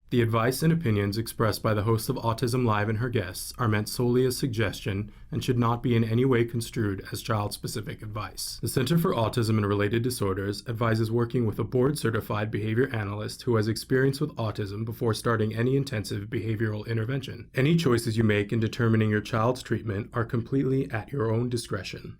The advice and opinions expressed by the host of Autism Live and her guests are meant solely as suggestion and should not be in any way construed as child-specific advice. The Center for Autism and Related Disorders advises working with a board-certified behavior analyst who has experience with autism before starting any intensive behavioral intervention. Any choices you make in determining your child's treatment are completely at your own discretion.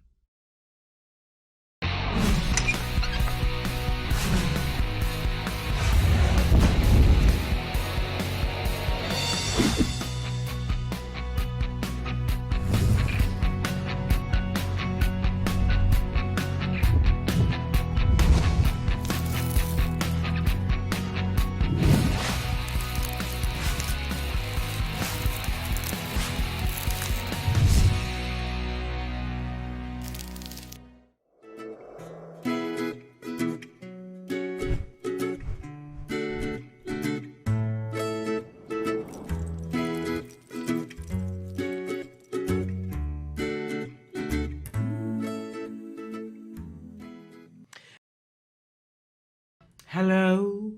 Hello.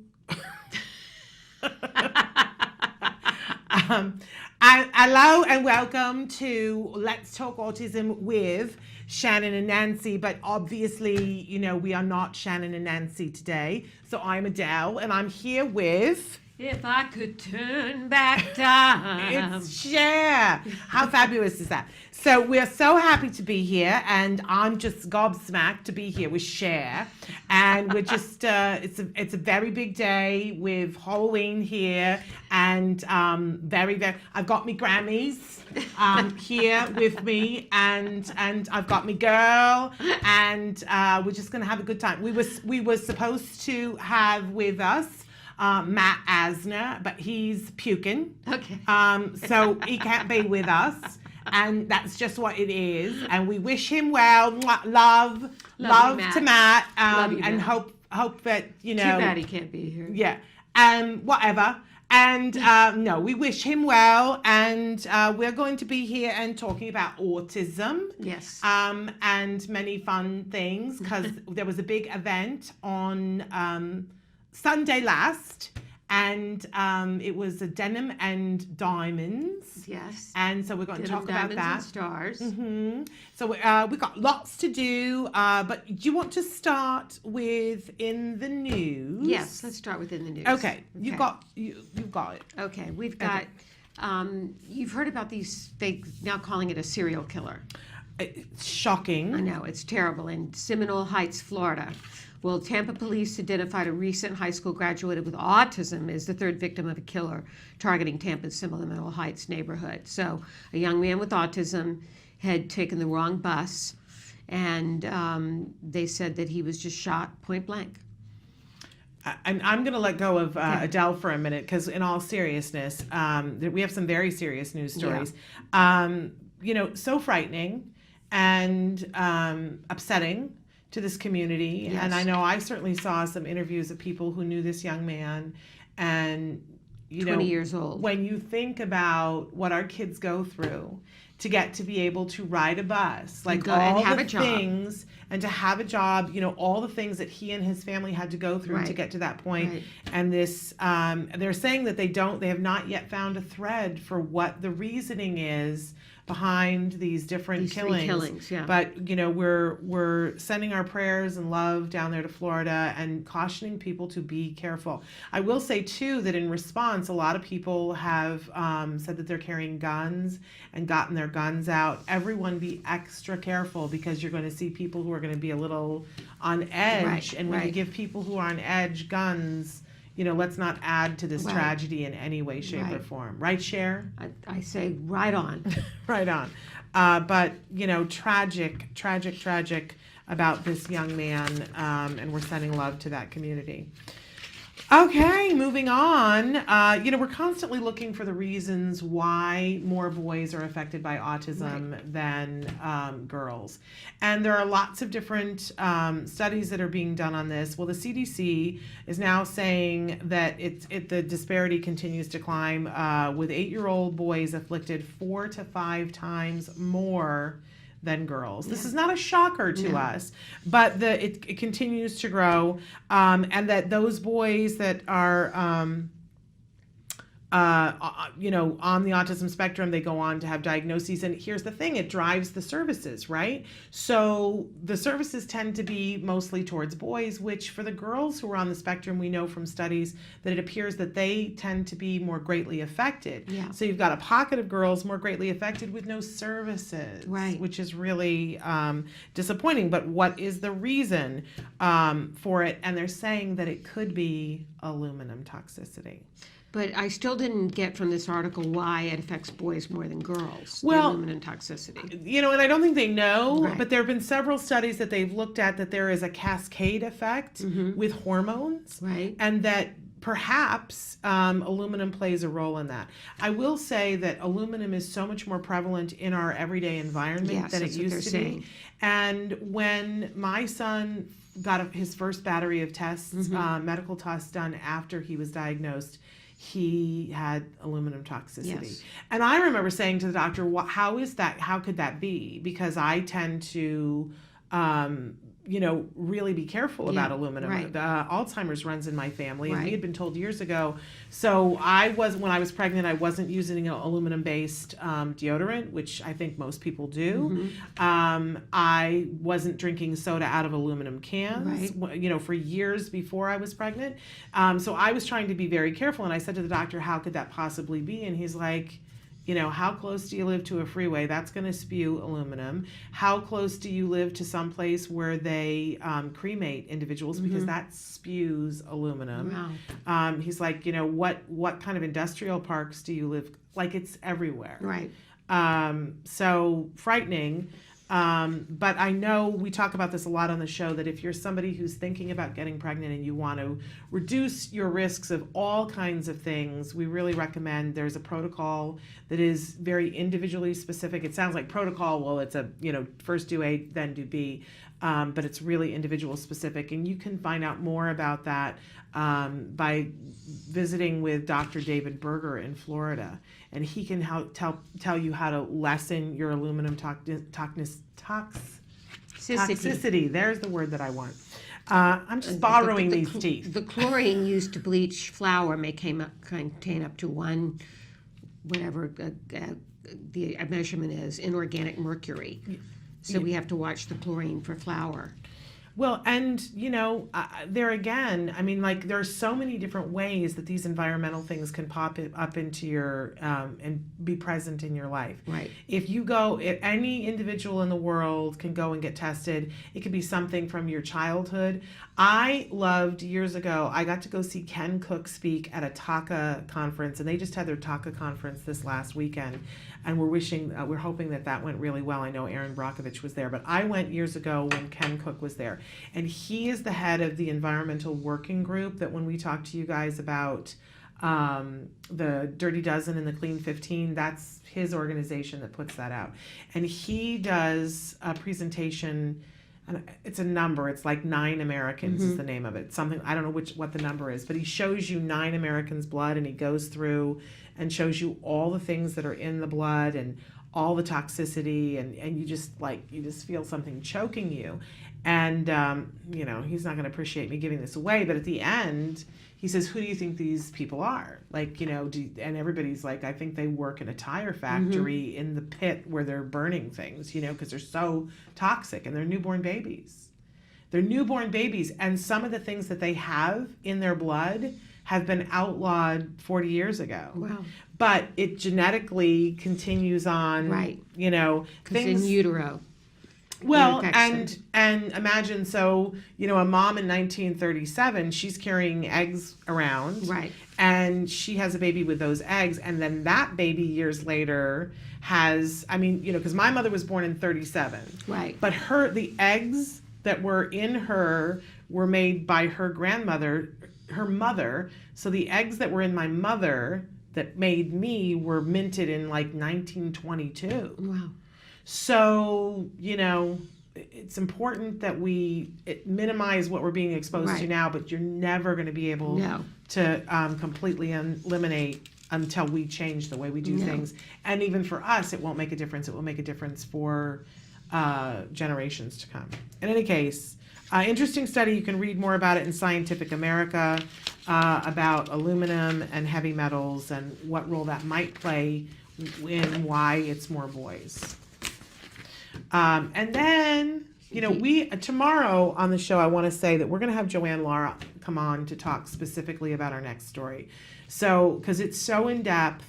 Hello and welcome to Let's Talk Autism with Shannon and Nancy. But obviously, you know, we are not Shannon and Nancy today. So I'm Adele and I'm here with... If I could turn back time. It's Cher. How fabulous is that? So we're so happy to be here, and I'm just gobsmacked to be here with Cher. And we're just, it's a very big day with Halloween here, and I've got me Grammys here with me, and I've got me girl, and we're just gonna have a good time. We were supposed to have with us Matt Asner, but he's puking. Okay. So he can't be with us. And that's just what it is. And we wish him well. Love to Matt. Love you, and Matt. hope that, you know. Too bad he can't be here. Yeah. Whatever. And no, we wish him well. And we're going to be here and talking about autism. Yes. And many fun things, because there was a big event on Sunday last, and it was a Denim and Diamonds. Yes. And so we're going to talk about that. And stars. Mm-hmm. So we've got lots to do, but do you want to start with in the news? Yes, let's start with in the news. Okay. You've got it. Okay, we've got, you've heard about these, they now calling it a serial killer. It's shocking. I know, it's terrible. In Seminole Heights, Florida. Well, Tampa police identified a recent high school graduate with autism as the third victim of a killer targeting Tampa's Seminole Heights neighborhood. So a young man with autism had taken the wrong bus, and they said that he was just shot point blank. I'm going to let go of Adele for a minute, because in all seriousness, we have some very serious news stories. Yeah. You know, so frightening and upsetting to this community. Yes. And I know I certainly saw some interviews of people who knew this young man, and 20 years old. When you think about what our kids go through to get to be able to ride a bus, like all the things, and to have a job, you know, all the things that he and his family had to go through to get to that point. Right. And this, they're saying that they have not yet found a thread for what the reasoning is behind these different killings. Yeah. But, you know, we're sending our prayers and love down there to Florida and cautioning people to be careful. I will say, too, that in response, a lot of people have said that they're carrying guns and gotten their guns out. Everyone be extra careful, because you're going to see people who are going to be a little on edge. Right, and when you give people who are on edge guns, you know, let's not add to this tragedy in any way, shape, or form. Right, Cher? I say right on. Right on. But, you know, tragic about this young man, and we're sending love to that community. Okay, moving on. You know, we're constantly looking for the reasons why more boys are affected by autism than girls. And there are lots of different studies that are being done on this. Well, the CDC is now saying that the disparity continues to climb, with 8-year-old boys afflicted 4 to 5 times more than girls. Yeah. This is not a shocker to us, but it continues to grow, and that those boys that are on the autism spectrum, they go on to have diagnoses. And here's the thing, it drives the services, right? So the services tend to be mostly towards boys, which for the girls who are on the spectrum, we know from studies that it appears that they tend to be more greatly affected. Yeah. So you've got a pocket of girls more greatly affected with no services, Right. which is really disappointing. But what is the reason for it? And they're saying that it could be aluminum toxicity. But I still didn't get from this article why it affects boys more than girls, Well, the aluminum toxicity. And I don't think they know, Right. but there have been several studies that they've looked at that there is a cascade effect with hormones, Right. and that perhaps aluminum plays a role in that. I will say that aluminum is so much more prevalent in our everyday environment Yes, than it that's what used they're to saying. be. And when my son got his first battery of tests, medical tests done after he was diagnosed, he had aluminum toxicity. Yes. And I remember saying to the doctor, how is that? How could that be? Because I tend to, really be careful about aluminum. right. Alzheimer's runs in my family, and we Right. had been told years ago. So when I was pregnant, I wasn't using an aluminum-based deodorant, which I think most people do. I wasn't drinking soda out of aluminum cans, for years before I was pregnant. So I was trying to be very careful, and I said to the doctor, how could that possibly be? And he's like, how close do you live to a freeway? That's going to spew aluminum. How close do you live to some place where they cremate individuals? Because that spews aluminum. Wow. He's like, what kind of industrial parks do you live? Like, it's everywhere. Right. So frightening. But I know we talk about this a lot on the show, that if you're somebody who's thinking about getting pregnant and you want to reduce your risks of all kinds of things, we really recommend there's a protocol that is very individually specific. It sounds like protocol, well, it's first do A, then do B, but it's really individual specific. And you can find out more about that by visiting with Dr. David Berger in Florida. And he can tell you how to lessen your aluminum toxicity. There's the word that I want. I'm just borrowing these teeth. The chlorine used to bleach flour may contain up to one, whatever the measurement is, inorganic mercury. So we have to watch the chlorine for flour. Well, and, there again, there are so many different ways that these environmental things can pop up into your, and be present in your life. Right. If any individual in the world can go and get tested, it could be something from your childhood. I loved years ago, I got to go see Ken Cook speak at a TACA conference, and they just had their TACA conference this last weekend. And we're hoping that went really well. I know Aaron Brockovich was there, but I went years ago when Ken Cook was there. And he is the head of the environmental working group that when we talked to you guys about the Dirty Dozen and the Clean 15, that's his organization that puts that out. And he does a presentation, and it's a number, it's like 9 Americans is the name of it. Something, I don't know what the number is, but he shows you 9 Americans' blood, and he goes through and shows you all the things that are in the blood and all the toxicity, and you just feel something choking you. And he's not going to appreciate me giving this away, but at the end he says, who do you think these people are? And everybody's like, I think they work in a tire factory in the pit where they're burning things, because they're so toxic, and they're newborn babies. And some of the things that they have in their blood have been outlawed 40 years ago. Wow. But it genetically continues on, Right. Things in utero. Well, and imagine, so, a mom in 1937, she's carrying eggs around. Right. And she has a baby with those eggs, and then that baby years later has, because my mother was born in 37. Right. But the eggs that were in her were made by her grandmother, her mother. So the eggs that were in my mother that made me were minted in 1922. Wow. So, it's important that we minimize what we're being exposed to now, but you're never going to be able to completely eliminate until we change the way we do things. And even for us, it won't make a difference. It will make a difference for generations to come. In any case, interesting study. You can read more about it in Scientific America. about aluminum and heavy metals and what role that might play in why it's more boys. And then, tomorrow on the show, I want to say that we're going to have Joanne Laura come on to talk specifically about our next story. So, because it's so in depth,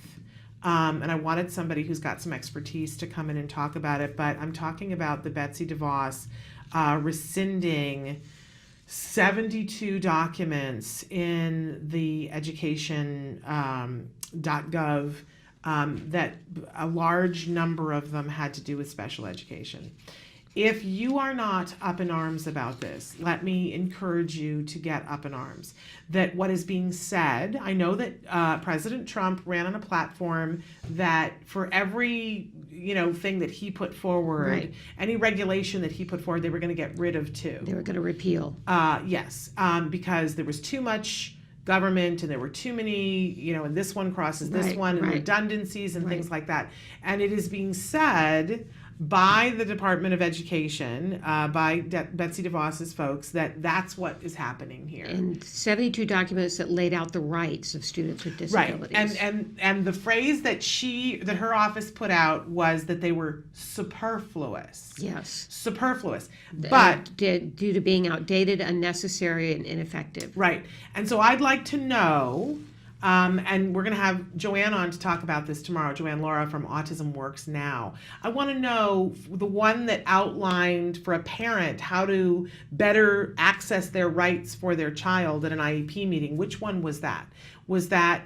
and I wanted somebody who's got some expertise to come in and talk about it, but I'm talking about the Betsy DeVos rescinding 72 documents in the education.gov that a large number of them had to do with special education. If you are not up in arms about this, let me encourage you to get up in arms. That what is being said, I know that President Trump ran on a platform that for every thing that he put forward, Right. any regulation that he put forward, they were going to get rid of too. They were going to repeal. Yes, because there was too much government and there were too many, and this one crosses this Right, one, and right. redundancies and Right. things like that. And it is being said by the Department of Education, by Betsy DeVos's folks, that that's what is happening here. And 72 documents that laid out the rights of students with disabilities. Right, and the phrase that her office put out was that they were superfluous. Yes. Superfluous, but due to being outdated, unnecessary, and ineffective. right. And so I'd like to know, and we're going to have Joanne on to talk about this tomorrow, Joanne Laura from Autism Works Now. I want to know the one that outlined for a parent how to better access their rights for their child at an IEP meeting. Which one was that? Was that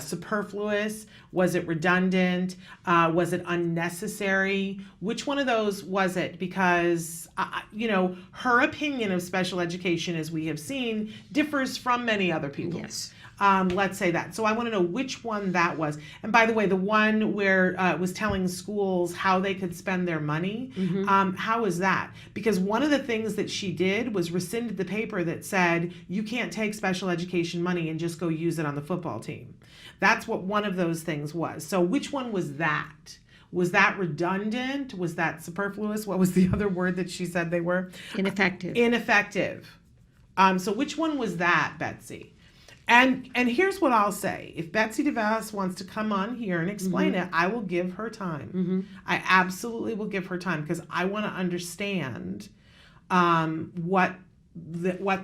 superfluous? Was it redundant? Was it unnecessary? Which one of those was it? Because, her opinion of special education, as we have seen, differs from many other people's. Yes. Let's say that. So I want to know which one that was. And by the way, the one where it was telling schools how they could spend their money, how is that? Because one of the things that she did was rescinded the paper that said you can't take special education money and just go use it on the football team. That's what one of those things was. So which one was that? Was that redundant? Was that superfluous? What was the other word that she said they were? Ineffective. Ineffective. So which one was that, Betsy? And here's what I'll say. If Betsy DeVos wants to come on here and explain it, I will give her time. I absolutely will give her time because I want to understand what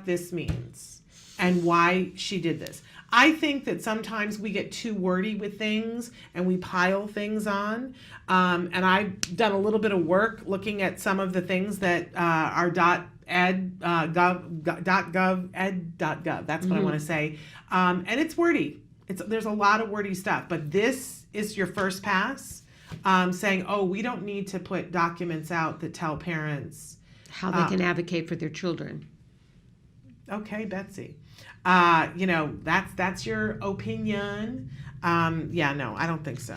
this means and why she did this. I think that sometimes we get too wordy with things and we pile things on. And I've done a little bit of work looking at some of the things that are .gov. That's what I want to say. And it's wordy. There's a lot of wordy stuff. But this is your first pass, saying, oh, we don't need to put documents out that tell parents How they can advocate for their children. Okay, Betsy. That's your opinion. No, I don't think so.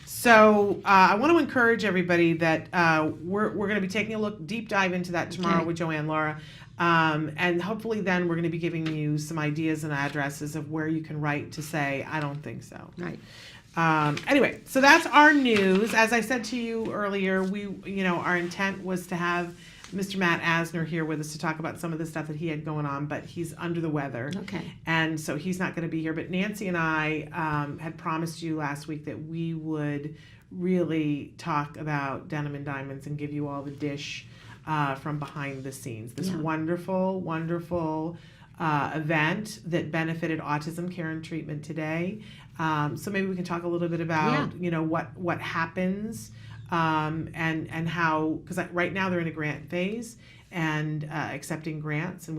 So I want to encourage everybody that we're going to be taking a deep dive into that tomorrow with Joanne Laura. And hopefully then we're going to be giving you some ideas and addresses of where you can write to say, I don't think so. Right. Anyway, so that's our news. As I said to you earlier, our intent was to have Mr. Matt Asner here with us to talk about some of the stuff that he had going on, but he's under the weather. Okay. And so he's not going to be here. But Nancy and I had promised you last week that we would really talk about Denim and Diamonds and give you all the dish from behind the scenes. This wonderful, wonderful event that benefited Autism Care and Treatment Today. So maybe we can talk a little bit about, what happens. And how, because right now they're in a grant phase and accepting grants, and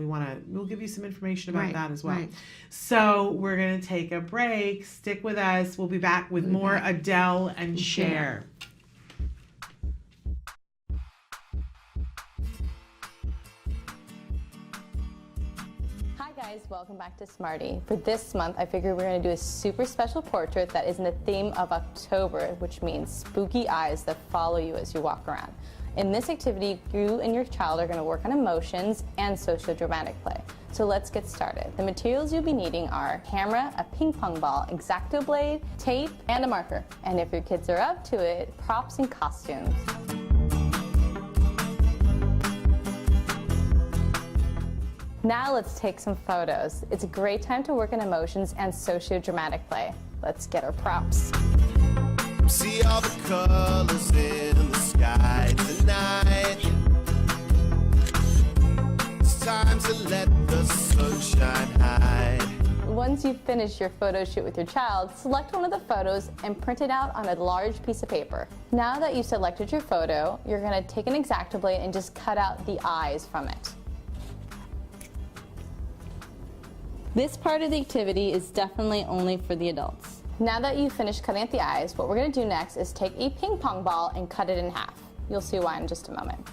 we'll give you some information about that as well. Right. So we're going to take a break. Stick with us. We'll be back with more Adele and Cher. Guys, welcome back to Smarty. For this month, I figured we're going to do a super special portrait that is in the theme of October, which means spooky eyes that follow you as you walk around. In this activity, you and your child are going to work on emotions and socio-dramatic play. So let's get started. The materials you'll be needing are a camera, a ping pong ball, X-Acto blade, tape, and a marker. And if your kids are up to it, props and costumes. Now let's take some photos. It's a great time to work on emotions and socio-dramatic play. Let's get our props. See all the colors in the sky tonight. It's time to let the sunshine hide. Once you finish your photo shoot with your child, select one of the photos and print it out on a large piece of paper. Now that you've selected your photo, you're going to take an X-Acto blade and just cut out the eyes from it. This part of the activity is definitely only for the adults. Now that you've finished cutting out the eyes, what we're going to do next is take a ping pong ball and cut it in half. You'll see why in just a moment.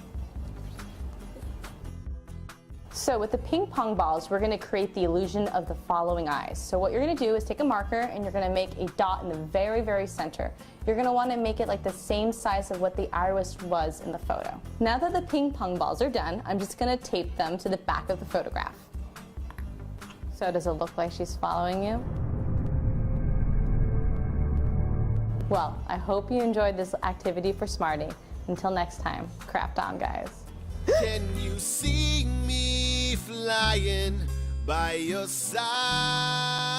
So with the ping pong balls, we're going to create the illusion of the following eyes. So what you're going to do is take a marker and you're going to make a dot in the very, very center. You're going to want to make it like the same size of what the iris was in the photo. Now that the ping pong balls are done, I'm just going to tape them to the back of the photograph. So does it look like she's following you? Well, I hope you enjoyed this activity for Smarty. Until next time, craft on, guys. Can you see me flying by your side?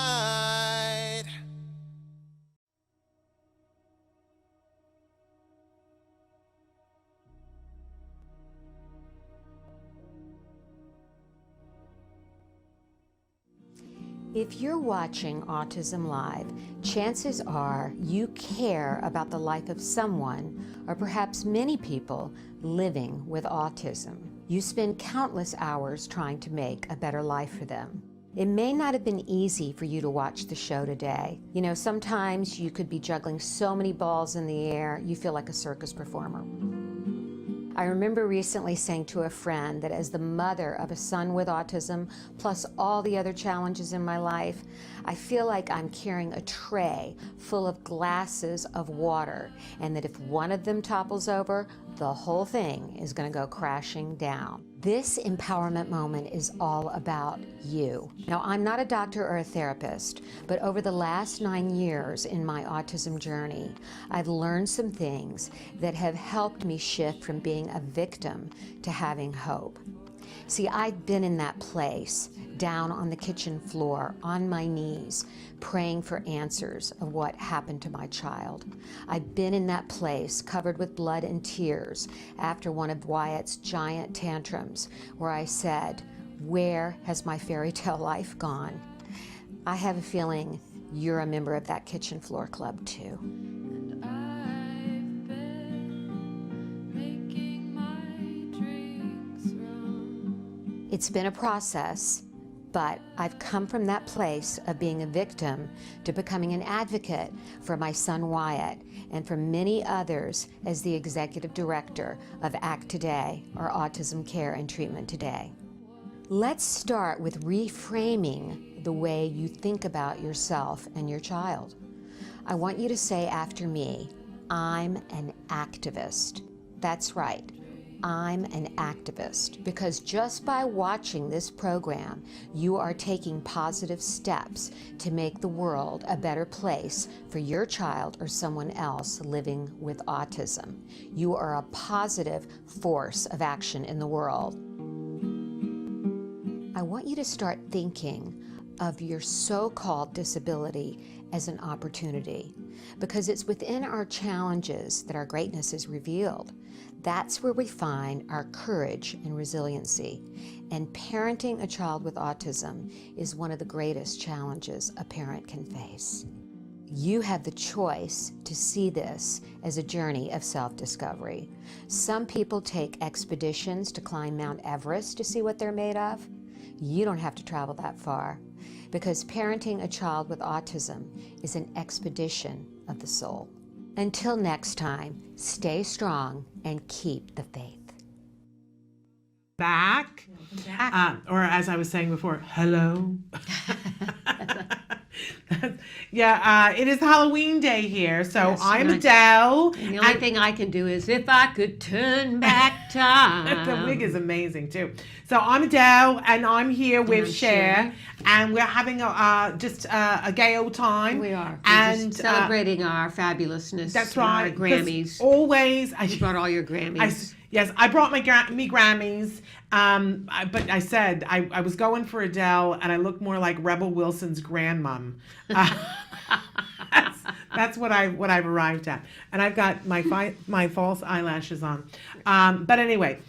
If you're watching Autism Live, chances are you care about the life of someone, or perhaps many people, living with autism. You spend countless hours trying to make a better life for them. It may not have been easy for you to watch the show today. You know, sometimes you could be juggling so many balls in the air, you feel like a circus performer. I remember recently saying to a friend that as the mother of a son with autism, plus all the other challenges in my life, I feel like I'm carrying a tray full of glasses of water, and that if one of them topples over, the whole thing is going to go crashing down. This empowerment moment is all about you. Now, I'm not a doctor or a therapist, but over the last 9 years in my autism journey, I've learned some things that have helped me shift from being a victim to having hope. See, I've been in that place, down on the kitchen floor, on my knees, praying for answers of what happened to my child. I've been in that place, covered with blood and tears, after one of Wyatt's giant tantrums, where I said, "Where has my fairy tale life gone?" I have a feeling you're a member of that kitchen floor club too. It's been a process, but I've come from that place of being a victim to becoming an advocate for my son Wyatt and for many others as the executive director of ACT Today, or Autism Care and Treatment Today. Let's start with reframing the way you think about yourself and your child. I want you to say after me, "I'm an activist." That's right. I'm an activist, because just by watching this program, you are taking positive steps to make the world a better place for your child or someone else living with autism. You are a positive force of action in the world. I want you to start thinking of your so-called disability as an opportunity, because it's within our challenges that our greatness is revealed. That's where we find our courage and resiliency. And parenting a child with autism is one of the greatest challenges a parent can face. You have the choice to see this as a journey of self-discovery. Some people take expeditions to climb Mount Everest to see what they're made of. You don't have to travel that far, because parenting a child with autism is an expedition of the soul. Until next time, stay strong and keep the faith. Back. Or as I was saying before, hello. Yeah, it is Halloween day here, so Yes, I'm and Adele. And the only thing I can do is if I could turn back time. The wig is amazing too. So I'm Adele, and I'm here with I'm Cher, Cher. and we're having a gay old time. We are. We're and just celebrating our fabulousness. That's and right. Our 'cause Grammys. Always, You brought all your Grammys. Yes, I brought my me Grammys, but I said I was going for Adele, and I look more like Rebel Wilson's grandmom. That's what I've arrived at, and I've got my false eyelashes on. But anyway,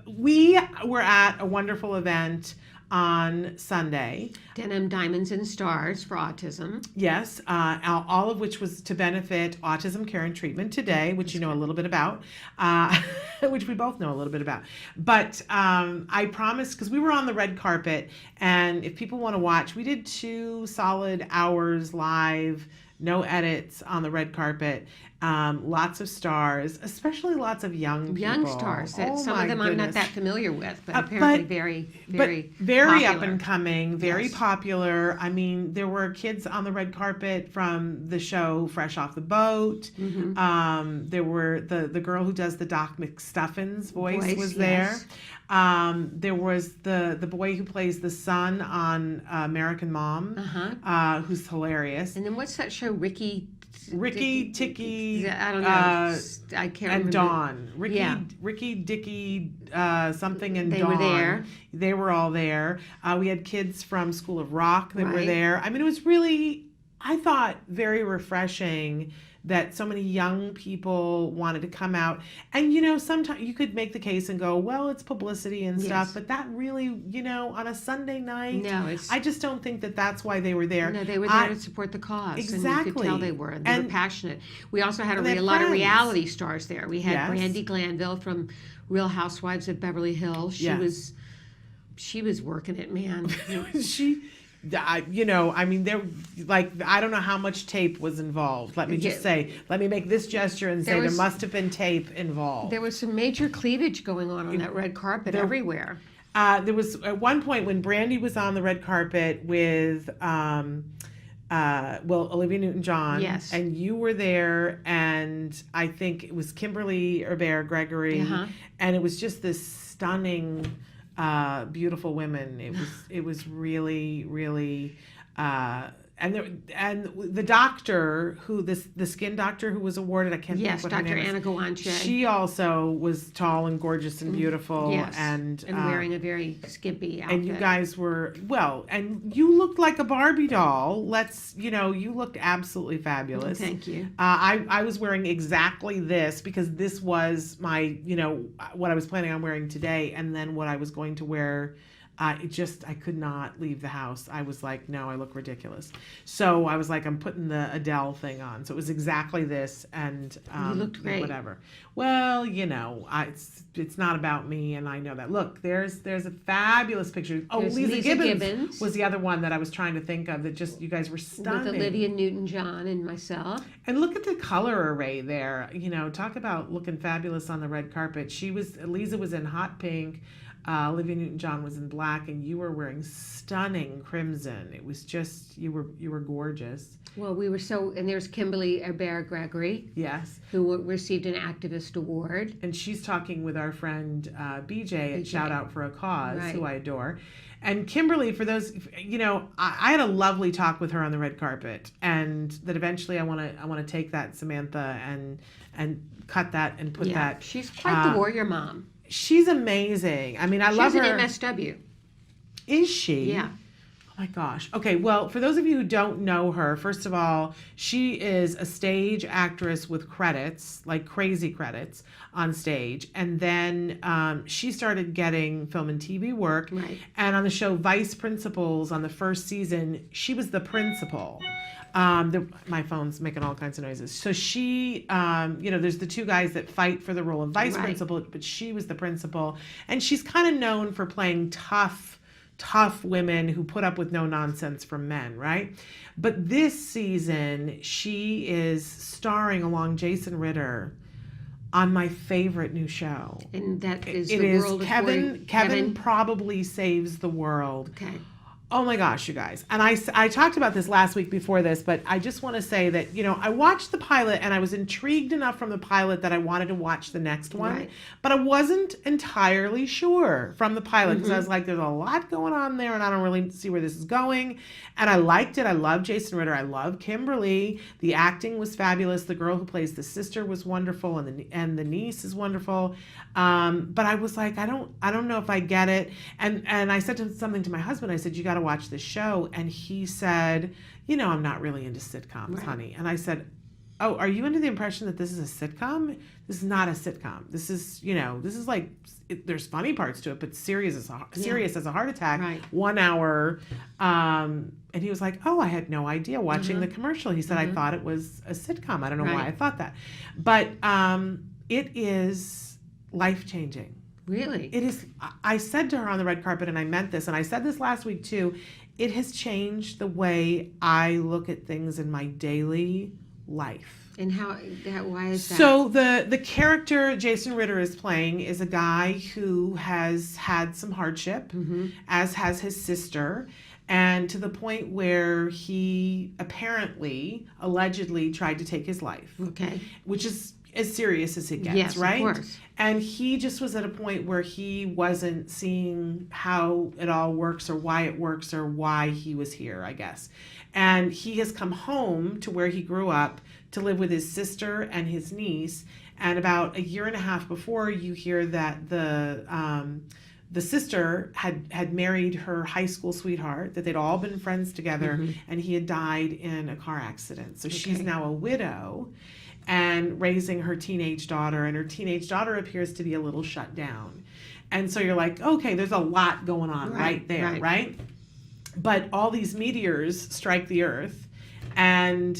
we were at a wonderful event on Sunday. Denim Diamonds and Stars for Autism. Yes, all of which was to benefit Autism Care and Treatment Today, which you know a little bit about, which we both know a little bit about. But I promised, because we were on the red carpet, and if people want to watch, we did 2 solid hours live, no edits on the red carpet. Lots of stars, especially lots of young people. Young stars. That some of them I'm not that familiar with, but apparently very very up popular. and coming, very Yes. popular. I mean, there were kids on the red carpet from the show Fresh Off the Boat. Mm-hmm. There were the girl who does the Doc McStuffins voice was there. Yes. There was the boy who plays the son on American Mom, who's hilarious. And then what's that show? Ricky Ticky, I don't know. I can't and remember. Dawn. Yeah. Ricky, Dicky, something, and They Dawn. were there. They were all there. We had kids from School of Rock that were Right. there. I mean, it was really, I thought, very refreshing that so many young people wanted to come out. And, you know, sometimes you could make the case and go, well, it's publicity and stuff, Yes. but that really, you know, on a Sunday night, No, it's I just don't think that that's why they were there. no, they were there to support the cause. And you could tell Exactly. they were. And they were passionate. We also had And they had a lot of friends. reality stars there. We had Yes. Brandy Glanville from Real Housewives of Beverly Hills. She was working it, man. You know, I mean, there, like, I don't know how much tape was involved. Let me just say, let me make this gesture and say there must have been tape involved. There was some major cleavage going on that red carpet everywhere. There was at one point when Brandy was on the red carpet with, Olivia Newton-John. Yes. And you were there, and I think it was Kimberly Gregory, and it was just this stunning, beautiful women. It was really, really, and the doctor the skin doctor who was awarded, I can't think what her Dr. name is. Anna Guanche. She also was tall and gorgeous and beautiful, Yes. and wearing a very skimpy outfit. and you guys were and you looked like a Barbie doll. You looked absolutely fabulous. Thank you. I was wearing exactly this because this was my, what I was planning on wearing today, and then what I was going to wear. I could not leave the house. I was like, no, I look ridiculous. So I was like, I'm putting the Adele thing on. So it was exactly this, and you looked great. Whatever. Well, it's not about me, and I know that. Look, there's a fabulous picture. Oh, There's Lisa Lisa Gibbons Gibbons. was the other one that I was trying to think of. That you guys were stunning. With Olivia Newton-John and myself. And look at the color array there. Talk about looking fabulous on the red carpet. Lisa was in hot pink. Olivia Newton-John was in black, and you were wearing stunning crimson. It was just, you were gorgeous. Well, and there's Kimberly Gregory. Yes. Who received an activist award. And she's talking with our friend BJ at Shout Out for a Cause, Right. who I adore. And Kimberly, for those, I had a lovely talk with her on the red carpet, and that eventually I want to take that, Samantha, and cut that and put that. She's quite the warrior mom. She's amazing. I mean, I love her. She's an MSW. Is she? Yeah. Oh my gosh. Okay, well, for those of you who don't know her, first of all, she is a stage actress with credits, like crazy credits on stage. And then she started getting film and TV work. Right. And on the show Vice Principals on the first season, she was the principal. My phone's making all kinds of noises. So she, there's the 2 guys that fight for the role of vice principal, but she was the principal. And she's kind of known for playing tough women who put up with no nonsense from men, right? But this season, she is starring along Jason Ritter on my favorite new show. And that is It the is world of Kevin Probably Saves the World. Okay. Oh my gosh, you guys. And I talked about this last week before this, but I just want to say that, I watched the pilot and I was intrigued enough from the pilot that I wanted to watch the next one. Right. But I wasn't entirely sure from the pilot because I was like, there's a lot going on there and I don't really see where this is going. And I liked it. I love Jason Ritter. I love Kimberly. The acting was fabulous. The girl who plays the sister was wonderful, and the niece is wonderful. But I was like, I don't know if I get it. And I said something to my husband. I said, you got to watch this show. And he said, I'm not really into sitcoms, honey. And I said, oh, are you under the impression that this is a sitcom? This is not a sitcom. This is, this is like, there's funny parts to it, but serious as a heart attack. Right. 1 hour. And he was like, oh, I had no idea watching the commercial. He said, I thought it was a sitcom. I don't know why I thought that. But it is life-changing. Really? It is. I said to her on the red carpet, and I meant this, and I said this last week too, it has changed the way I look at things in my daily life. And why is that? So the character Jason Ritter is playing is a guy who has had some hardship, as has his sister, and to the point where he allegedly tried to take his life. Okay. Which is as serious as it gets, Yes, right? of course. And he just was at a point where he wasn't seeing how it all works or why it works or why he was here, I guess. And he has come home to where he grew up to live with his sister and his niece. And about a year and a half before, you hear that the sister had married her high school sweetheart, that they'd all been friends together, and he had died in a car accident. So she's now a widow and raising her teenage daughter, and her teenage daughter appears to be a little shut down. And so you're like, okay, there's a lot going on right there, right? But all these meteors strike the earth, and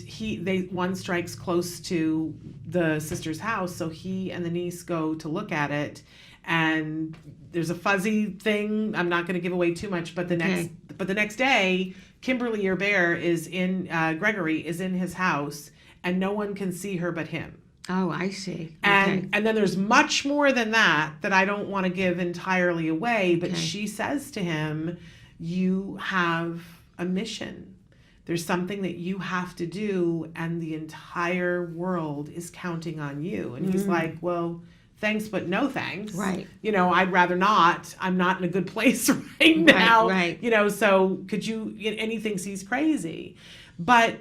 one strikes close to the sister's house, so he and the niece go to look at it, and there's a fuzzy thing. I'm not going to give away too much, but the next day, Kimberly Gregory is in his house, and no one can see her but him. Oh, I see. And then there's much more than that I don't want to give entirely away, but she says to him, you have a mission. There's something that you have to do, and the entire world is counting on you. And he's like, well, thanks, but no thanks. Right. I'd rather not. I'm not in a good place right now. Right. So could you, and he thinks he's crazy. But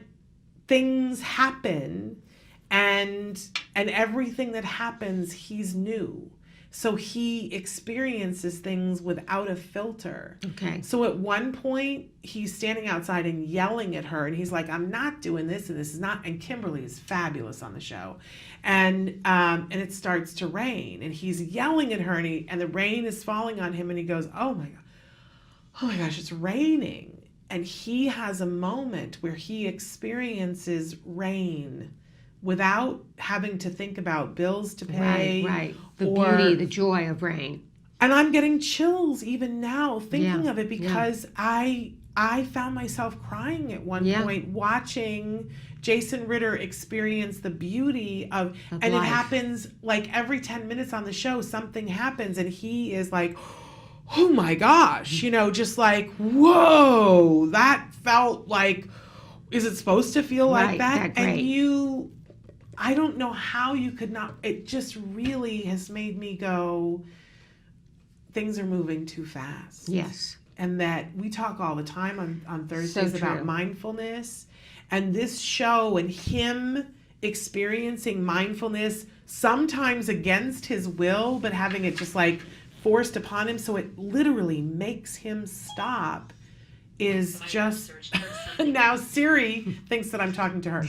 things happen, and everything that happens, he's new. So he experiences things without a filter. Okay. So at one point, he's standing outside and yelling at her, and he's like, I'm not doing this, and this is not, and Kimberly is fabulous on the show. And it starts to rain, and he's yelling at her, and the rain is falling on him, and he goes, oh my gosh, it's raining. And he has a moment where he experiences rain without having to think about bills to pay. Right. The beauty, the joy of rain. And I'm getting chills even now thinking of it, because I found myself crying at one point watching Jason Ritter experience the beauty of and life. It happens like every 10 minutes on the show, something happens, and he is like, oh my gosh, just like, whoa, that felt like, is it supposed to feel like that? And I don't know how you could not, it just really has made me go, things are moving too fast. Yes. And that we talk all the time on Thursdays about mindfulness, and this show and him experiencing mindfulness, sometimes against his will, but having it just like forced upon him, so it literally makes him stop, is just now Siri thinks that I'm talking to her.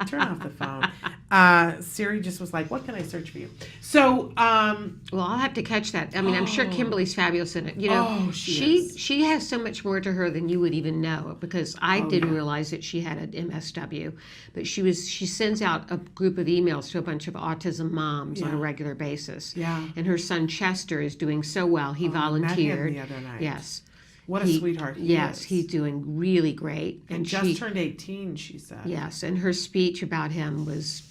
Turn off the phone. Siri just was like, what can I search for you? So well, I'll have to catch that. I mean, I'm sure Kimberly's fabulous in it. She has so much more to her than you would even know, because I didn't realize that she had an MSW, but she sends out a group of emails to a bunch of autism moms on a regular basis. Yeah. And her son Chester is doing so well. He volunteered. Met him the other night. Yes. What a sweetheart he is. He's doing really great. And just turned 18, she said. Yes, and her speech about him was,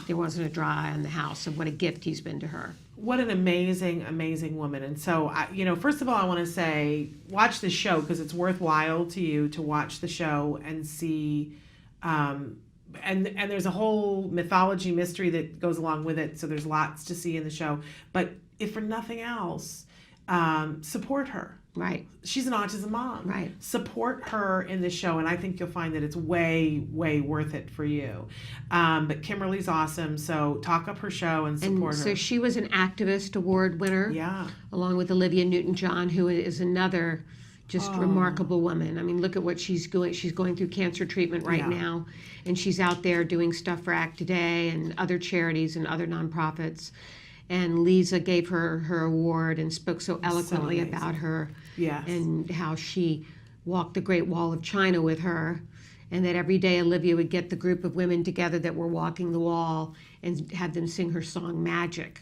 there wasn't a dry eye in the house of what a gift he's been to her. what an amazing, amazing woman. And so, first of all, I want to say, watch the show because it's worthwhile to you to watch the show and see. And there's a whole mythology mystery that goes along with it. So there's lots to see in the show. But if for nothing else, support her. Right. She's an autism mom. Right. Support her in this show, and I think you'll find that it's way, way worth it for you. But Kimberly's awesome, so talk up her show and support her. So she was an activist award winner. Yeah. Along with Olivia Newton-John, who is another just remarkable woman. I mean, look at what she's going. She's going through cancer treatment right now, and she's out there doing stuff for Act Today and other charities and other nonprofits. And Lisa gave her award and spoke so eloquently about her. Yes. And how she walked the Great Wall of China with her. And that every day Olivia would get the group of women together that were walking the wall and have them sing her song Magic.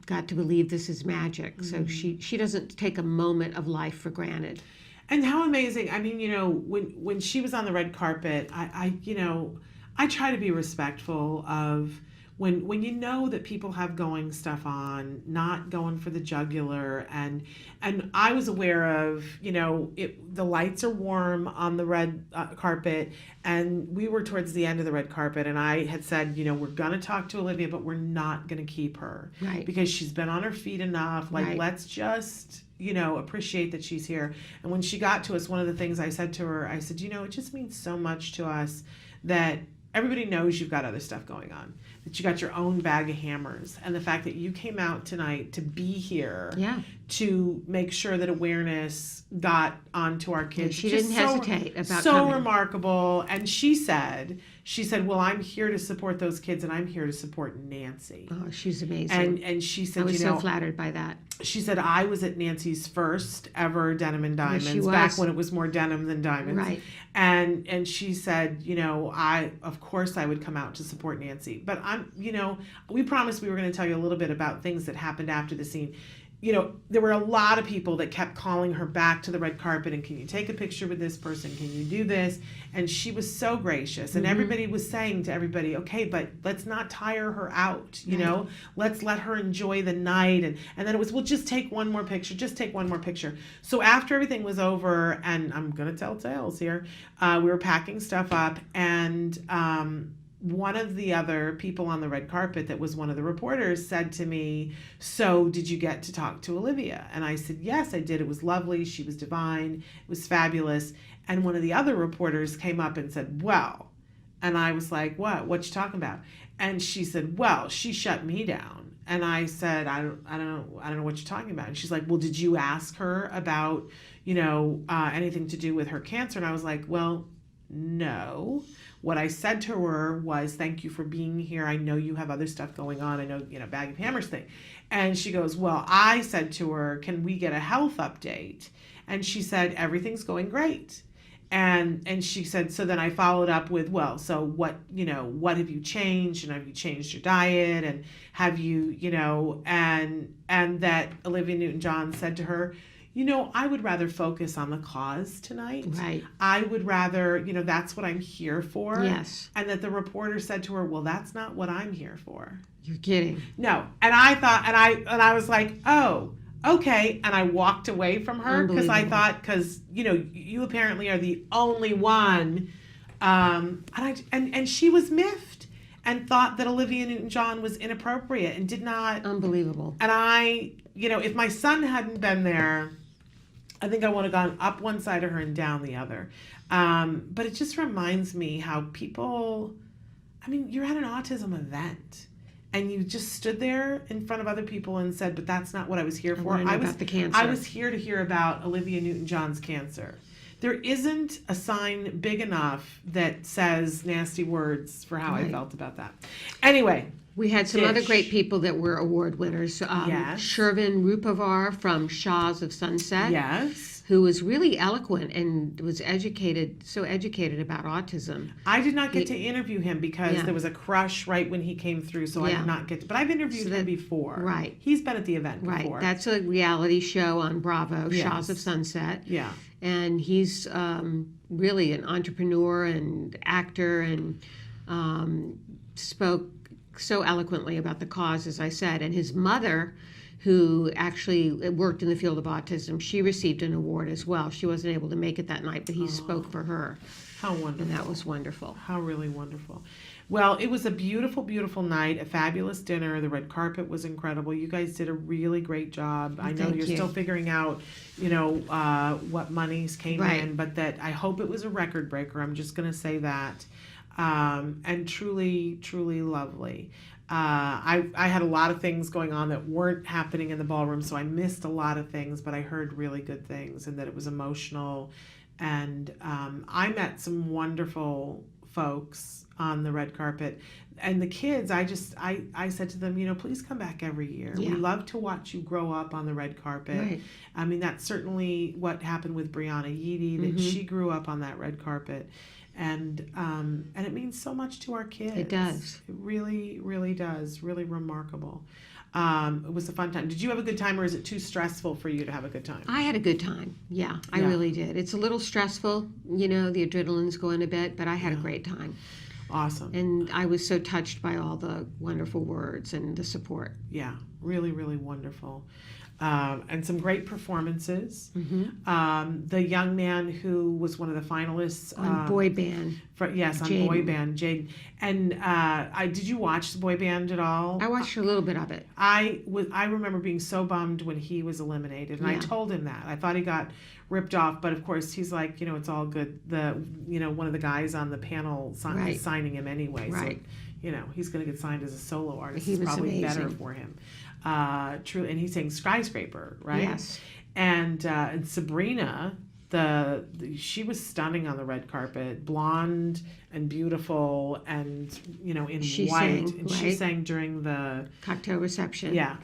Got to believe this is magic. Mm-hmm. So she doesn't take a moment of life for granted. And how amazing. I mean, when she was on the red carpet, I try to be respectful of when you know that people have going stuff on, not going for the jugular, and I was aware of, the lights are warm on the red carpet, and we were towards the end of the red carpet, and I had said, we're gonna talk to Olivia, but we're not gonna keep her, right? Because she's been on her feet enough. Let's just appreciate that she's here. And when she got to us, one of the things I said to her, I said, it just means so much to us that everybody knows you've got other stuff going on, that you got your own bag of hammers, and the fact that you came out tonight to be here to make sure that awareness got onto our kids. She didn't hesitate about so coming. Remarkable. And she said, well, I'm here to support those kids, and I'm here to support Nancy. Oh, she's amazing. And she said, I was so flattered by that. She said, I was at Nancy's first ever Denim and Diamonds, she was. back when it was more denim than diamonds. Right. And she said, of course I would come out to support Nancy. But we promised we were going to tell you a little bit about things that happened after the scene. There were a lot of people that kept calling her back to the red carpet and, can you take a picture with this person? Can you do this? And she was so gracious. And everybody was saying to everybody, okay, but let's not tire her out, let's let her enjoy the night. And then it was, well, just take one more picture. So after everything was over, and I'm going to tell tales here, we were packing stuff up, and one of the other people on the red carpet that was one of the reporters said to me, so did you get to talk to Olivia? And I said, yes, I did. It was lovely. She was divine. It was fabulous. And one of the other reporters came up and said, well, and I was like, what you talking about? And she said, well, she shut me down. And I said, I don't know what you're talking about. And she's like, well, did you ask her about, anything to do with her cancer? And I was like, well, no. What I said to her was, thank you for being here. I know you have other stuff going on. I know, bag of hammers thing. And she goes, well, I said to her, can we get a health update? And she said, everything's going great. And she said, so then I followed up with, well, so what have you changed? And have you changed your diet? And have you, and that Olivia Newton-John said to her, I would rather focus on the cause tonight. Right. I would rather, that's what I'm here for. Yes. And that the reporter said to her, well, that's not what I'm here for. You're kidding. No. And I thought, and I was like, oh, okay. And I walked away from her because I thought, you apparently are the only one. And she was miffed and thought that Olivia Newton-John was inappropriate and did not. Unbelievable. And I, if my son hadn't been there, I think I would have gone up one side of her and down the other. But it just reminds me how people, you're at an autism event and you just stood there in front of other people and said, but that's not what I was here for. I was about the cancer. I was here to hear about Olivia Newton-John's cancer. There isn't a sign big enough that says nasty words for how I felt about that. Anyway. We had some other great people that were award winners. Yes. Shervin Rupavar from Shahs of Sunset. Yes. Who was really eloquent and was so educated about autism. I did not get to interview him because there was a crush right when he came through, so I did not get to. But I've interviewed him before. Right. He's been at the event before. Right. That's a reality show on Bravo, Yes. Shahs of Sunset. Yeah. And he's really an entrepreneur and actor and spoke so eloquently about the cause, as I said, and his mother, who actually worked in the field of autism, she received an award as well. She wasn't able to make it that night, but he spoke for her. How wonderful. And that was wonderful. How really wonderful. Well, it was a beautiful, beautiful night, a fabulous dinner. The red carpet was incredible. You guys did a really great job. I know Thank you're you. still figuring out, what monies came Right. in, but that I hope it was a record breaker. I'm just going to say that. And truly, truly lovely. I had a lot of things going on that weren't happening in the ballroom, so I missed a lot of things, but I heard really good things and that it was emotional. And I met some wonderful folks on the red carpet. And the kids, I said to them, please come back every year. Yeah. We love to watch you grow up on the red carpet. Right. I mean, that's certainly what happened with Brianna Yeedy, that she grew up on that red carpet. And it means so much to our kids. It does. It really, really does. Really remarkable. It was a fun time. Did you have a good time, or is it too stressful for you to have a good time? I had a good time. Yeah, I Yeah. really did. It's a little stressful, the adrenaline's going a bit, but I had a great time. Awesome. And I was so touched by all the wonderful words and the support. Yeah, really, really wonderful. And some great performances. Mm-hmm. The young man who was one of the finalists On boy band. on Jaden. boy band, Jaden. And did you watch the boy band at all? I watched a little bit of it. I remember being so bummed when he was eliminated, and I Yeah. told him that. I thought he got ripped off, but of course he's like, it's all good. One of the guys on the panel Right. is signing him anyway, Right. so he's going to get signed as a solo artist. He It's was probably better amazing. for him. True, and he's saying skyscraper, right? Yes. And Sabrina, she was stunning on the red carpet, blonde and beautiful, and in She white. sang, And she right? sang during the Cocktail reception. yeah.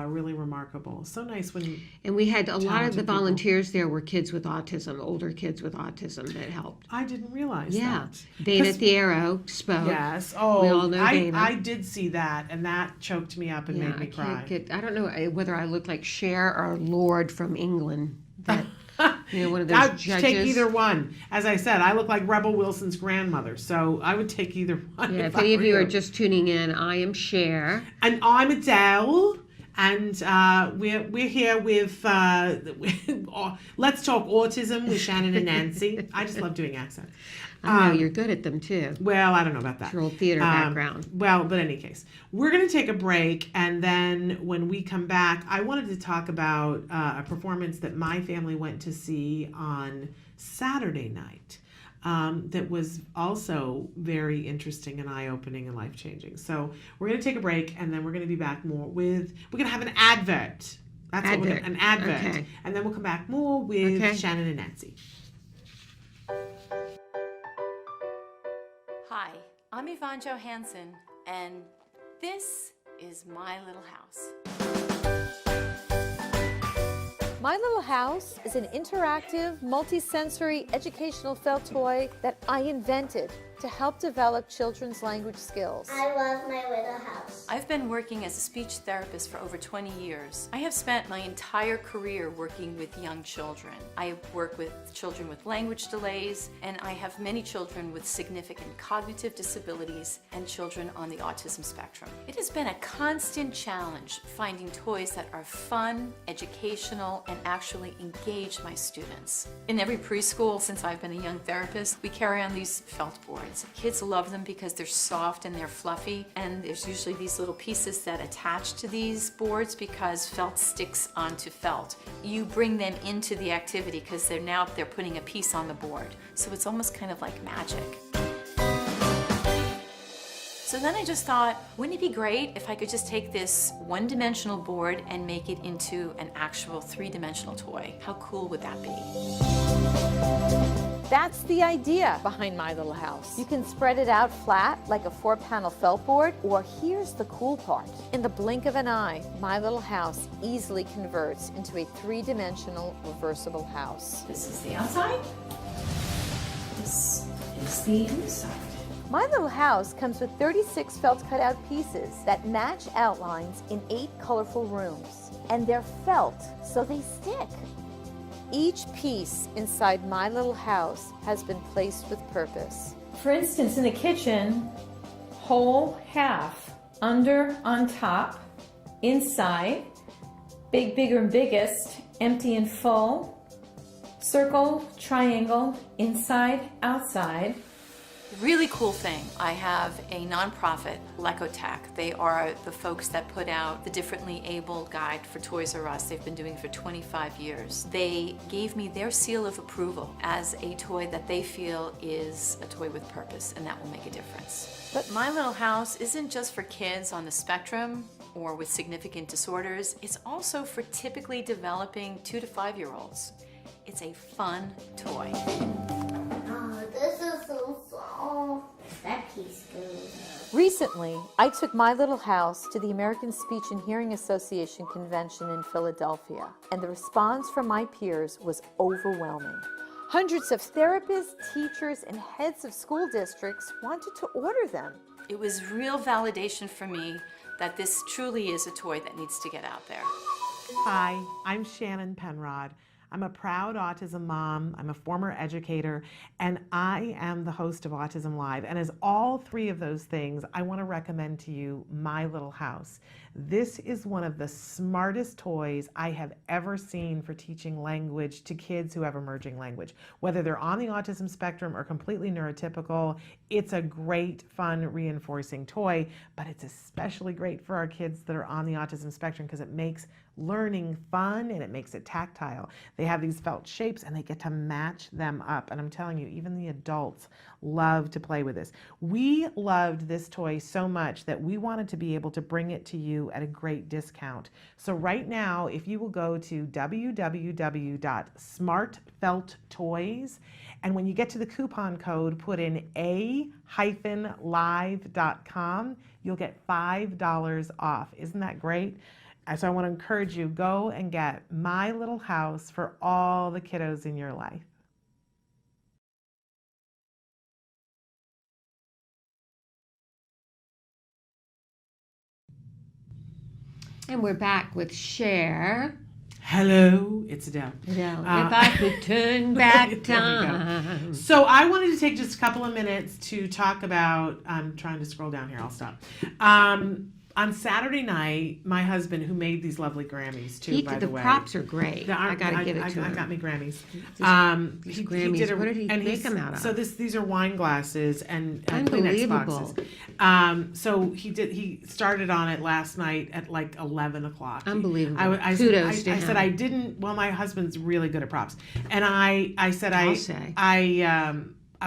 Really remarkable. So nice when And we had a lot of the Talented people. volunteers there were kids with autism, older kids with autism that helped. I didn't realize Yeah. that. Dana 'Cause- Thiero spoke. Yes. Oh, We all know Dana. I did see that, and that choked me up and Yeah, made me I cry. can't I don't know whether I look like Cher or Lord from England. That one of those I'd judges. take either one. As I said, I look like Rebel Wilson's grandmother, so I would take either one. Yeah, if I any of were you are just tuning in, I am Cher. And I'm Adele, and we're here with Let's Talk Autism with Shannon and Nancy. I just love doing accents. I know you're good at them too. Well, I don't know about that. Your old theater background. Well, but in any case, we're going to take a break, and then when we come back, I wanted to talk about a performance that my family went to see on Saturday night. That was also very interesting and eye-opening and life-changing. So we're going to take a break, and then we're going to be back more we're going to have an advert. That's what we're Advert. an advert. Okay. And then we'll come back more with Okay. Shannon and Nancy. Hi, I'm Yvonne Johansson, and this is My Little House. My Little House is an interactive, multisensory educational felt toy that I invented to help develop children's language skills. I love my little house. I've been working as a speech therapist for over 20 years. I have spent my entire career working with young children. I work with children with language delays, and I have many children with significant cognitive disabilities and children on the autism spectrum. It has been a constant challenge finding toys that are fun, educational, and actually engage my students. In every preschool, since I've been a young therapist, we carry on these felt boards. Kids love them because they're soft and they're fluffy, and there's usually these little pieces that attach to these boards because felt sticks onto felt. You bring them into the activity because they're putting a piece on the board. So it's almost kind of like magic. So then I just thought, wouldn't it be great if I could just take this one-dimensional board and make it into an actual three-dimensional toy? How cool would that be? That's the idea behind My Little House. You can spread it out flat like a 4-panel felt board, or here's the cool part. In the blink of an eye, My Little House easily converts into a 3-dimensional reversible house. This is the outside. This is the inside. My Little House comes with 36 felt cutout pieces that match outlines in 8 colorful rooms. And they're felt, so they stick. Each piece inside My Little House has been placed with purpose. For instance, in the kitchen, whole half under on top, inside, big, bigger, and biggest, empty and full, circle, triangle, inside, outside. Really cool thing, I have a nonprofit, Lecotech. They are the folks that put out the Differently Abled Guide for Toys R Us. They've been doing it for 25 years. They gave me their seal of approval as a toy that they feel is a toy with purpose, and that will make a difference. But My Little House isn't just for kids on the spectrum or with significant disorders. It's also for typically developing 2 to 5-year-olds. It's a fun toy. Oh, this is so soft. That piece goes. Recently, I took My Little House to the American Speech and Hearing Association convention in Philadelphia, and the response from my peers was overwhelming. Hundreds of therapists, teachers, and heads of school districts wanted to order them. It was real validation for me that this truly is a toy that needs to get out there. Hi, I'm Shannon Penrod. I'm a proud autism mom, I'm a former educator, and I am the host of Autism Live. And as all three of those things, I want to recommend to you My Little House. This is one of the smartest toys I have ever seen for teaching language to kids who have emerging language. Whether they're on the autism spectrum or completely neurotypical, it's a great, fun, reinforcing toy, but it's especially great for our kids that are on the autism spectrum because it makes learning fun and it makes it tactile. They have these felt shapes and they get to match them up. And I'm telling you, even the adults love to play with this. We loved this toy so much that we wanted to be able to bring it to you at a great discount. So right now, if you will go to www.smartfelttoys, and when you get to the coupon code, put in a-live.com, you'll get $5 off. Isn't that great? So I want to encourage you, go and get My Little House for all the kiddos in your life. And we're back with Cher. Hello, it's Adele. If I could turn back There we time. So I wanted to take just a couple of minutes to talk about, I'm trying to scroll down here, I'll stop. On Saturday night, my husband, who made these lovely Grammys too, by the way. The props are great. I gotta give it to him. I got me Grammys. These Grammys, what did he make them out of? So these are wine glasses and Kleenex Unbelievable. boxes. So he started on it last night at like 11 o'clock. Unbelievable. Kudos to I him. said I didn't, well, my husband's really good at props. And I said I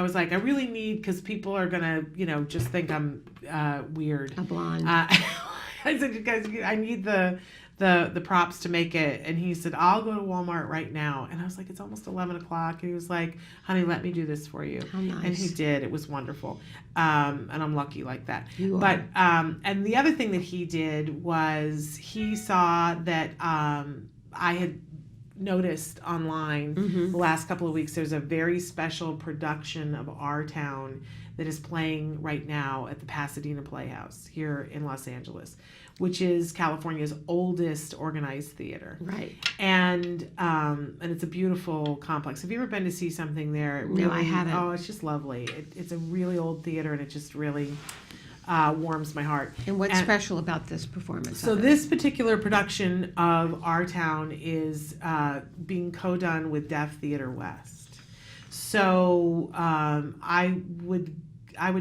was like, I really need, because people are gonna, just think I'm weird. A blonde. I said, you guys, I need the props to make it. And he said, I'll go to Walmart right now. And I was like, it's almost 11 o'clock. And he was like, honey, let me do this for you. How nice. And he did. It was wonderful. And I'm lucky like that. You are. But, and the other thing that he did was he saw that I had noticed online the last couple of weeks, there's a very special production of Our Town that is playing right now at the Pasadena Playhouse here in Los Angeles, which is California's oldest organized theater. Right. And it's a beautiful complex. Have you ever been to see something there? No, I haven't. Oh, it's just lovely. It's a really old theater, and it just really warms my heart. And what's special about this performance? So this particular production of Our Town is being co-done with Deaf Theater West. So I would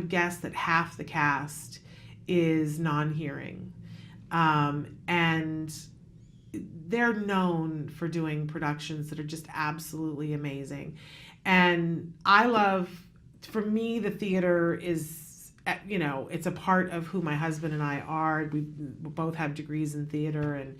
guess that half the cast is non-hearing, and they're known for doing productions that are just absolutely amazing. And for me, the theater is, it's a part of who my husband and I are. We both have degrees in theater, and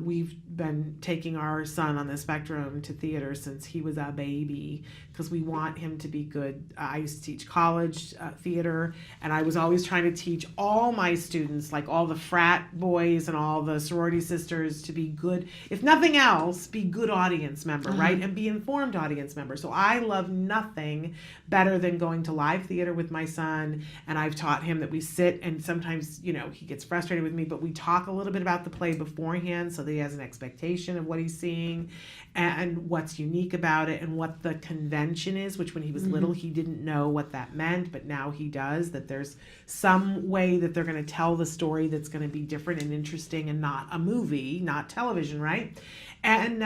we've been taking our son on the spectrum to theater since he was a baby because we want him to be good. I used to teach college theater, and I was always trying to teach all my students, like all the frat boys and all the sorority sisters, to be good, if nothing else, be good audience member, right? And be informed audience member. So I love nothing better than going to live theater with my son. And I've taught him that we sit, and sometimes, he gets frustrated with me, but we talk a little bit about the play beforehand so that he has an expectation of what he's seeing and what's unique about it and what the convention dimension is, which when he was little, he didn't know what that meant, but now he does, that there's some way that they're going to tell the story that's going to be different and interesting and not a movie, not television, right? And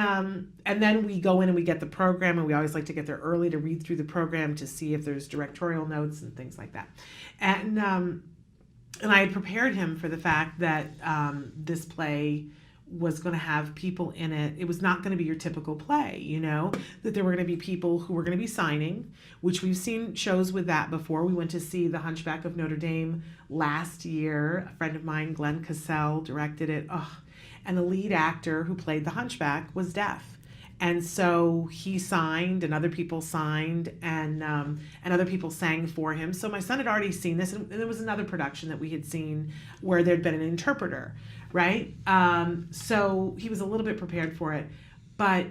then we go in and we get the program, and we always like to get there early to read through the program to see if there's directorial notes and things like that. And I had prepared him for the fact that this play was going to have people in it. It was not going to be your typical play, you know, that there were going to be people who were going to be signing, which we've seen shows with that before. We went to see The Hunchback of Notre Dame last year. A friend of mine, Glenn Cassell, directed it. Oh, and the lead actor who played the Hunchback was deaf. And so he signed, and other people signed, and other people sang for him. So my son had already seen this, and there was another production that we had seen where there'd been an interpreter, right? So he was a little bit prepared for it. But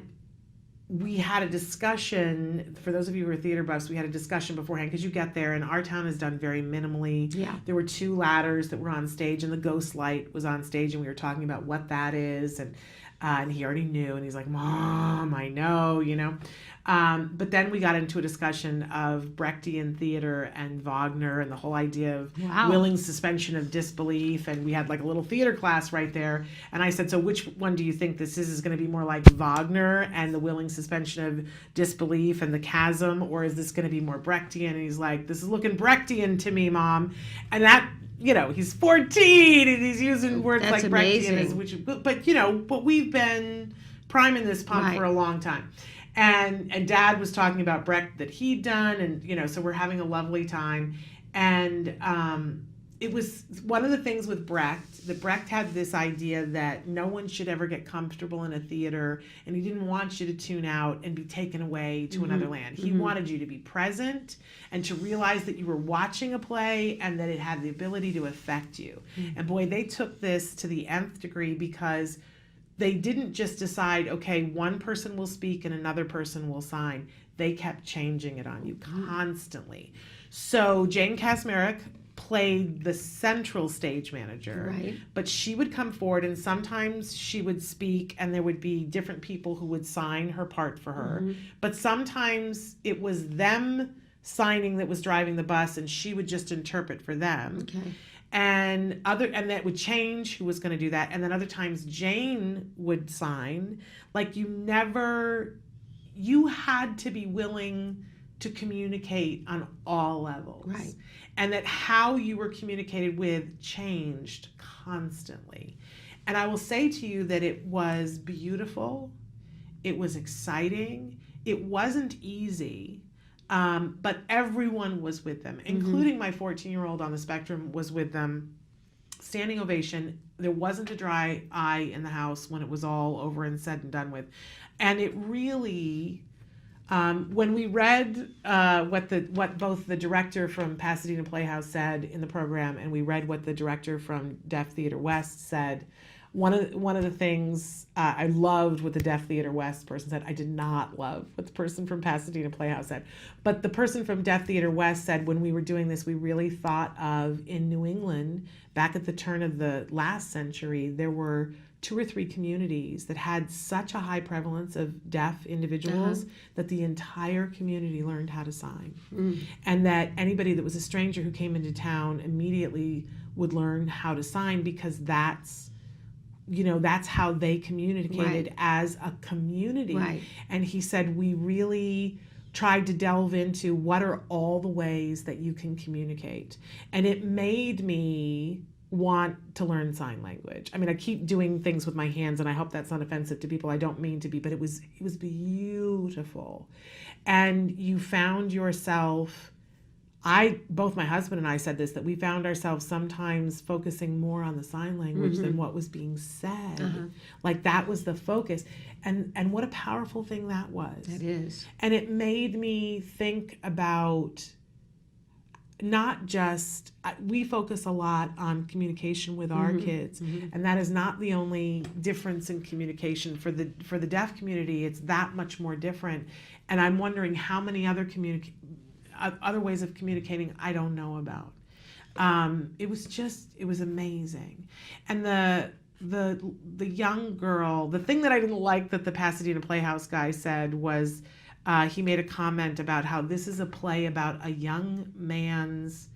we had a discussion, for those of you who are theater buffs, we had a discussion beforehand, because you get there, and our town is done very minimally. Yeah. There were 2 ladders that were on stage, and the ghost light was on stage, and we were talking about what that is, and he already knew, and he's like, Mom, I know, you know. But then we got into a discussion of Brechtian theater and Wagner and the whole idea of willing suspension of disbelief. And we had like a little theater class right there. And I said, so which one do you think this is? Is going to be more like Wagner and the willing suspension of disbelief and the chasm? Or is this going to be more Brechtian? And he's like, this is looking Brechtian to me, Mom. And that, you know, he's 14 and he's using words That's like amazing. Brechtian, but you know, but we've been priming this pump for a long time. And Dad was talking about Brecht that he'd done, and you know, so we're having a lovely time. And it was one of the things with Brecht, that Brecht had this idea that no one should ever get comfortable in a theater, and he didn't want you to tune out and be taken away to another land. He wanted you to be present and to realize that you were watching a play and that it had the ability to affect you. And boy, they took this to the nth degree, because they didn't just decide, okay, one person will speak and another person will sign. They kept changing it on you constantly. So Jane Kasmerick played the central stage manager, but she would come forward, and sometimes she would speak and there would be different people who would sign her part for her. But sometimes it was them signing that was driving the bus, and she would just interpret for them. And that would change who was going to do that. And then other times Jane would sign. Like you had to be willing to communicate on all levels. Right. And that how you were communicated with changed constantly. And I will say to you that it was beautiful. It was exciting. It wasn't easy. But everyone was with them, including my 14-year-old on the spectrum was with them. Standing ovation. There wasn't a dry eye in the house when it was all over and said and done with. And it really, when we read what both the director from Pasadena Playhouse said in the program, and we read what the director from Deaf Theater West said, one of the things I loved what the Deaf Theater West person said. I did not love what the person from Pasadena Playhouse said. But the person from Deaf Theater West said, when we were doing this, we really thought of, in New England, back at the turn of the last century, there were 2 or 3 communities that had such a high prevalence of deaf individuals that the entire community learned how to sign. And that anybody that was a stranger who came into town immediately would learn how to sign, because that's how they communicated as a community. And he said, we really tried to delve into what are all the ways that you can communicate. And it made me want to learn sign language. I mean, I keep doing things with my hands, and I hope that's not offensive to people. I don't mean to be, but it was beautiful. And you found yourself, both my husband and I said this, that we found ourselves sometimes focusing more on the sign language than what was being said. Like that was the focus. And what a powerful thing that was. It is. And it made me think about not just, we focus a lot on communication with our kids, and that is not the only difference in communication for the deaf community. It's that much more different. And I'm wondering how many other ways of communicating I don't know about. It was amazing. And the young girl, the thing that I didn't like that the Pasadena Playhouse guy said was, he made a comment about how this is a play about a young man's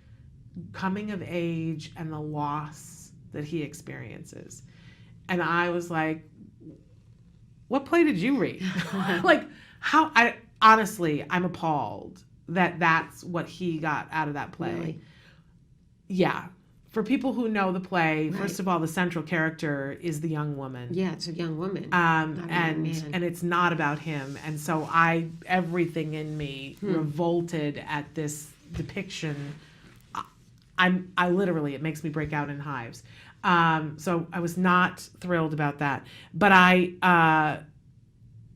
coming of age and the loss that he experiences. And I was like, what play did you read? Like, how, honestly, I'm appalled that that's what he got out of that play. Really? Yeah. For people who know the play, Right. first of all, the central character is the young woman. Yeah, it's a young woman. not a young man. And it's not about him. And so everything in me revolted at this depiction. I literally, it makes me break out in hives. So I was not thrilled about that. But I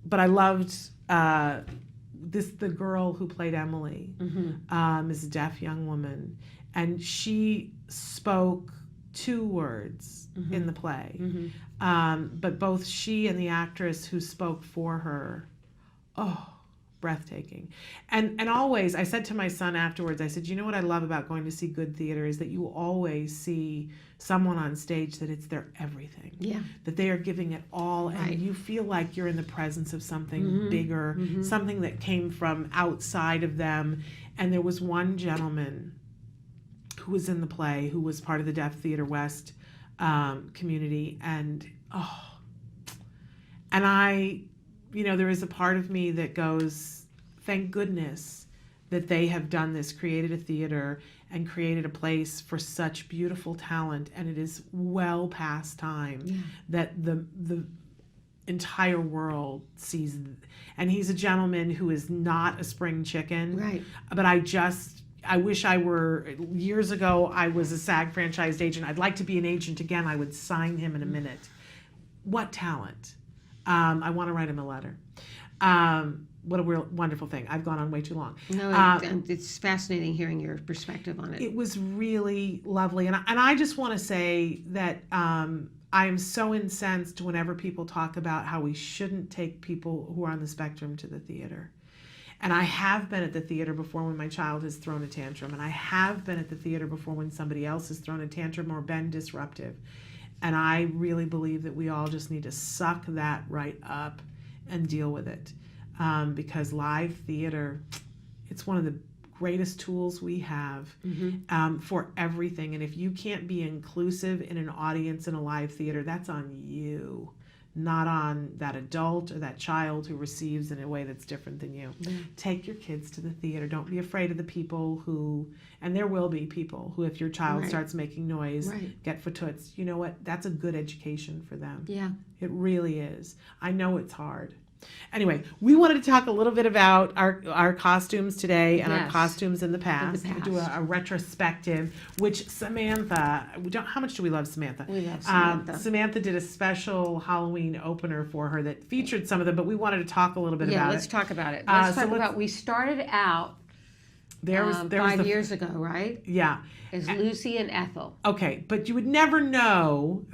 loved the girl who played Emily, is a deaf young woman, and she spoke 2 words in the play. But both she and the actress who spoke for her, breathtaking. And always, I said to my son afterwards, I said, you know what I love about going to see good theater is that you always see someone on stage that it's their everything. Yeah. That they are giving it all, Right. and you feel like you're in the presence of something bigger, something that came from outside of them. And there was one gentleman who was in the play, who was part of the Deaf Theater West community, and I, there is a part of me that goes, thank goodness that they have done this, created a theater and created a place for such beautiful talent, and it is well past time that the entire world sees. And he's a gentleman who is not a spring chicken, Right. But I wish I were. Years ago, I was a SAG franchised agent. I'd like to be an agent again. I would sign him in a minute. What talent. I want to write him a letter. What a wonderful thing. I've gone on way too long. No, it's fascinating hearing your perspective on it. It was really lovely. And I just want to say that I am so incensed whenever people talk about how we shouldn't take people who are on the spectrum to the theater. And I have been at the theater before when my child has thrown a tantrum. And I have been at the theater before when somebody else has thrown a tantrum or been disruptive. And I really believe that we all just need to suck that right up and deal with it. Because live theater, it's one of the greatest tools we have for everything. And if you can't be inclusive in an audience in a live theater, that's on you, not on that adult or that child who receives in a way that's different than you. Take your kids to the theater. Don't be afraid of the people who, and there will be people who, if your child starts making noise, get fatoots. You know what? That's a good education for them. Yeah. It really is. I know it's hard. Anyway, we wanted to talk a little bit about our costumes today and our costumes in the past. We do a retrospective, which Samantha, how much do we love Samantha? We love Samantha. Samantha did a special Halloween opener for her that featured some of them, but we wanted to talk a little bit about it. Yeah, let's talk about it. Let's talk about, we started out there was 5 years ago, right? Yeah. As Lucy and Ethel. Okay, but you would never know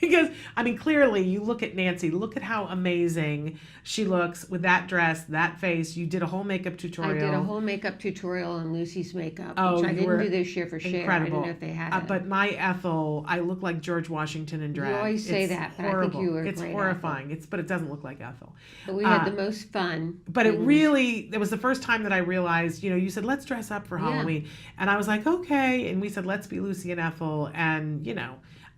because, clearly you look at Nancy, look at how amazing she looks with that dress, that face. You did a whole makeup tutorial. I did a whole makeup tutorial on Lucy's makeup, Oh, which I you didn't were do this year for Cher. incredible. I didn't know if they had it. But my Ethel, I look like George Washington in drag. You always say It's that, but I horrible. think you were It's great horrifying. But it doesn't look like Ethel. But we had the most fun. But it was the first time that I realized, you said, let's dress up for Halloween. And I was like, okay. And we said, let's be Lucy and Ethel. And,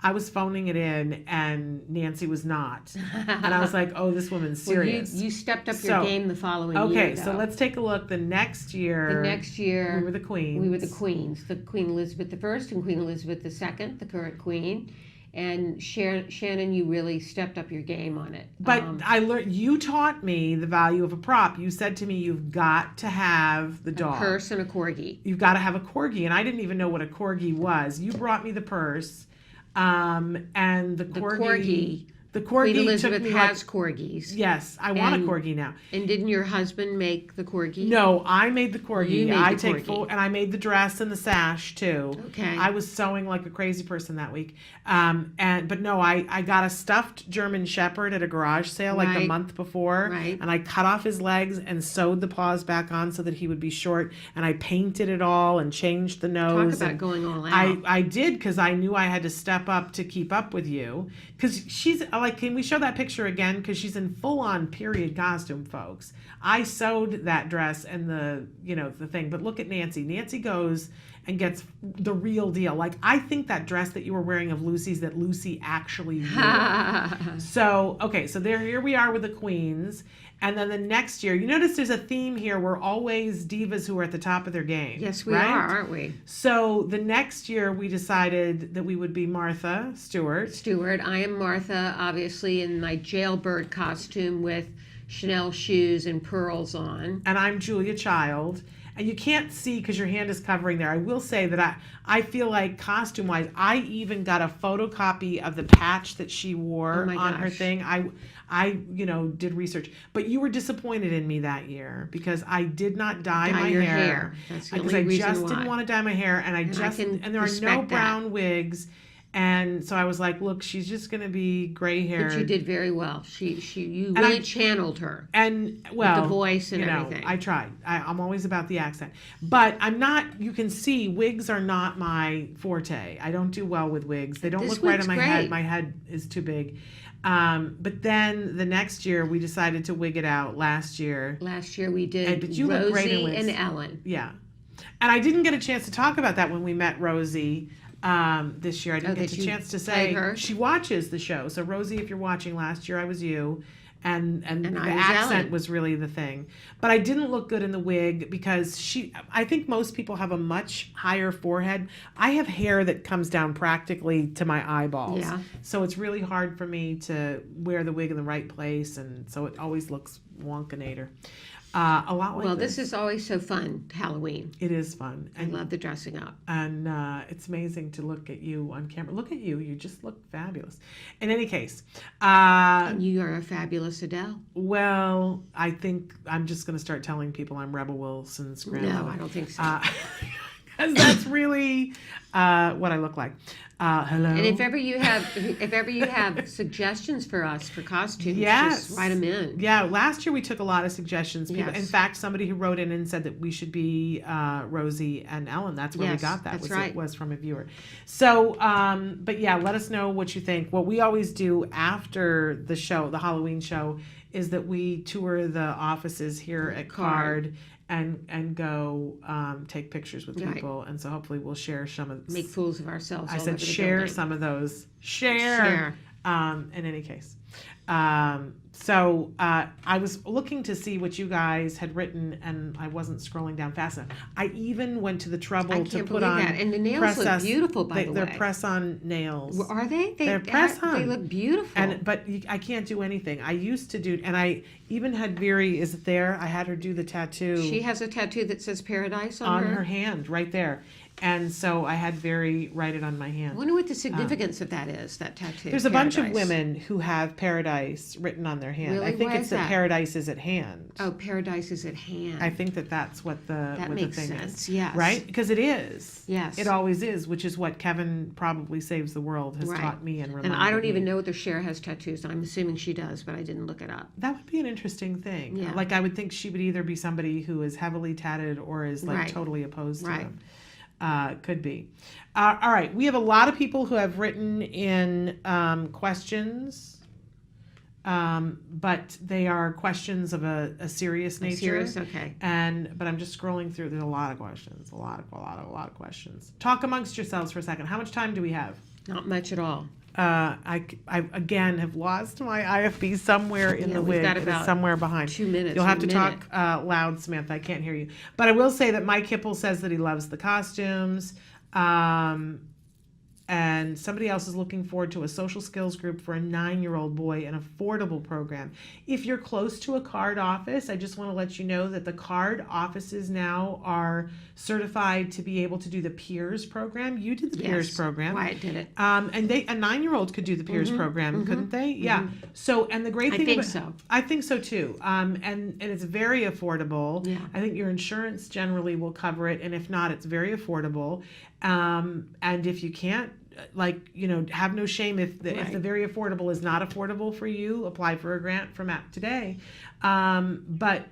I was phoning it in and Nancy was not. And I was like, oh, this woman's serious. Well, you stepped up your game the following year. Okay, so let's take a look. The next year, we were the queens. We were the queens. The Queen Elizabeth I and Queen Elizabeth II, the current queen. And Shannon, you really stepped up your game on it. But I learned, you taught me the value of a prop. You said to me, you've got to have the dog. A purse and a corgi. You've got to have a corgi. And I didn't even know what a corgi was. You brought me the purse. And the corgi. The corgi Queen Elizabeth took me has corgis. Yes, I want a corgi now. And didn't your husband make the corgi? No, I made the corgi. You made I the take corgi. full, and I made the dress and the sash too. Okay. I was sewing like a crazy person that week. But no, I got a stuffed German Shepherd at a garage sale like the Right. month before. Right. And I cut off his legs and sewed the paws back on so that he would be short. And I painted it all and changed the nose. Talk about and going all out. I did because I knew I had to step up to keep up with you. Because she's like, can we show that picture again? Because she's in full-on period costume, folks. I sewed that dress and the thing, but look at Nancy. Nancy goes and gets the real deal. Like, I think that dress that you were wearing of Lucy's that Lucy actually wore. So, okay, so here we are with the queens. And then the next year, you notice there's a theme here. We're always divas who are at the top of their game. Yes, we right? are, aren't we? So the next year, we decided that we would be Martha Stewart. I am Martha, obviously, in my jailbird costume with Chanel shoes and pearls on. And I'm Julia Child. And you can't see because your hand is covering there. I will say that I feel like costume-wise, I even got a photocopy of the patch that she wore on her thing. I did research. But you were disappointed in me that year because I did not dye my your hair. That's the because only I reason just why. didn't want to dye my hair, and there are no brown wigs. And so I was like, look, she's just going to be gray haired. But you did very well. You really channeled her. And, with the voice and everything. I tried. I'm always about the accent. But I'm not, you can see, wigs are not my forte. I don't do well with wigs. They don't look right on my head. My head is too big. But then the next year, we decided to wig it out last year. Last year we did but you look great in Rosie wigs. and Ellen. Yeah. And I didn't get a chance to talk about that when we met Rosie. This year I didn't get a chance to say her? She watches the show. So Rosie, if you're watching, last year I was you, and the I was accent Ellen. was really the thing. But I didn't look good in the wig because I think most people have a much higher forehead. I have hair that comes down practically to my eyeballs. Yeah. So it's really hard for me to wear the wig in the right place, and so it always looks wonkinator. A lot like this is always so fun, Halloween. It is fun. I love the dressing up. And it's amazing to look at you on camera. Look at you. You just look fabulous. In any case. And you are a fabulous Adele. Well, I think I'm just going to start telling people I'm Rebel Wilson's grandmother. No, I don't think so. Because that's really what I look like. Hello. And if ever you have suggestions for us for costumes, yes, just write them in. Yeah, last year we took a lot of suggestions. People, Yes. In fact, somebody who wrote in and said that we should be Rosie and Ellen. That's where we got that. That's right. It was from a viewer. So, but yeah, let us know what you think. What we always do after the show, the Halloween show, is that we tour the offices here at Card. And go take pictures with people, and so hopefully we'll share some of. Make fools of ourselves. I all said over the share building. some of those. Share. In any case, so I was looking to see what you guys had written, and I wasn't scrolling down fast enough. I even went to the trouble to put on. That. And the nails look beautiful, by the way. They're press-on nails. Well, are they? They're press-on. They look beautiful. But I can't do anything. I used to do, and I even had Viri. Is it there? I had her do the tattoo. She has a tattoo that says Paradise on her hand, right there. And so I had Viri write it on my hand. I wonder what the significance of that is, that tattoo. There's a bunch of women who have Paradise written on their hand. Really? I think Why it's is that that? Paradise is at hand. Oh, Paradise is at hand. I think that's what the makes thing sense, is. yes. Right? Because it is. Yes. It always is, which is what Kevin probably saves the world has taught me and reminded And I don't even me. know whether Cher has tattoos. I'm assuming she does, but I didn't look it up. That would be an interesting thing. Yeah. Like I would think she would either be somebody who is heavily tatted or is like totally opposed to them. Could be. All right. We have a lot of people who have written in questions, but they are questions of a serious nature. Serious, okay. But I'm just scrolling through. There's a lot of questions. A lot of questions. Talk amongst yourselves for a second. How much time do we have? Not much at all. I again have lost my IFB somewhere in the wig. Got It is about somewhere behind. 2 minutes. You'll have to a minute. talk loud, Samantha. I can't hear you. But I will say that Mike Hipple says that he loves the costumes. And somebody else is looking forward to a social skills group for a 9-year-old boy, an affordable program. If you're close to a card office, I just want to let you know that the card offices now are certified to be able to do the peers program. You did the peers program. Wyatt did it. And a 9-year-old could do the peers program, couldn't they? Yeah. So, and the great thing I think so too. And it's very affordable. Yeah. I think your insurance generally will cover it, and if not, it's very affordable. And if you can't, have no shame if the very affordable is not affordable for you. Apply for a grant from App Today. But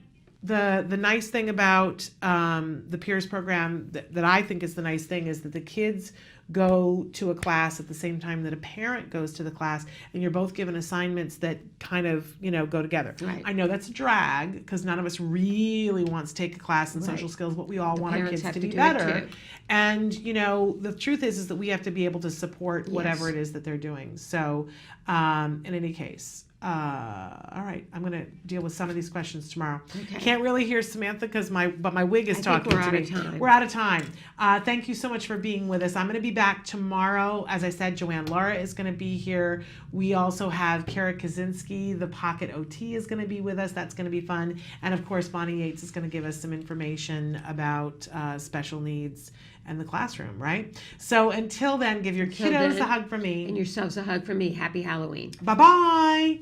the nice thing about the peers program that I think is the nice thing is that the kids go to a class at the same time that a parent goes to the class, and you're both given assignments that kind of, go together. Right. I know that's a drag because none of us really wants to take a class in social skills, but we all want our parents kids have to to be do it better. too. And, the truth is that we have to be able to support whatever Yes. it is that they're doing. So, in any case, all right, I'm going to deal with some of these questions tomorrow. Okay. Can't really hear Samantha because my wig is I think talking we're to out me. of time. We're out of time. Thank you so much for being with us. I'm going to be back tomorrow. As I said, Joanne Laura is going to be here. We also have Kara Kaczynski, the Pocket OT, is going to be with us. That's going to be fun. And of course, Bonnie Yates is going to give us some information about special needs and the classroom, right? So until then, give your kiddos a hug from me. And yourselves a hug from me. Happy Halloween. Bye-bye.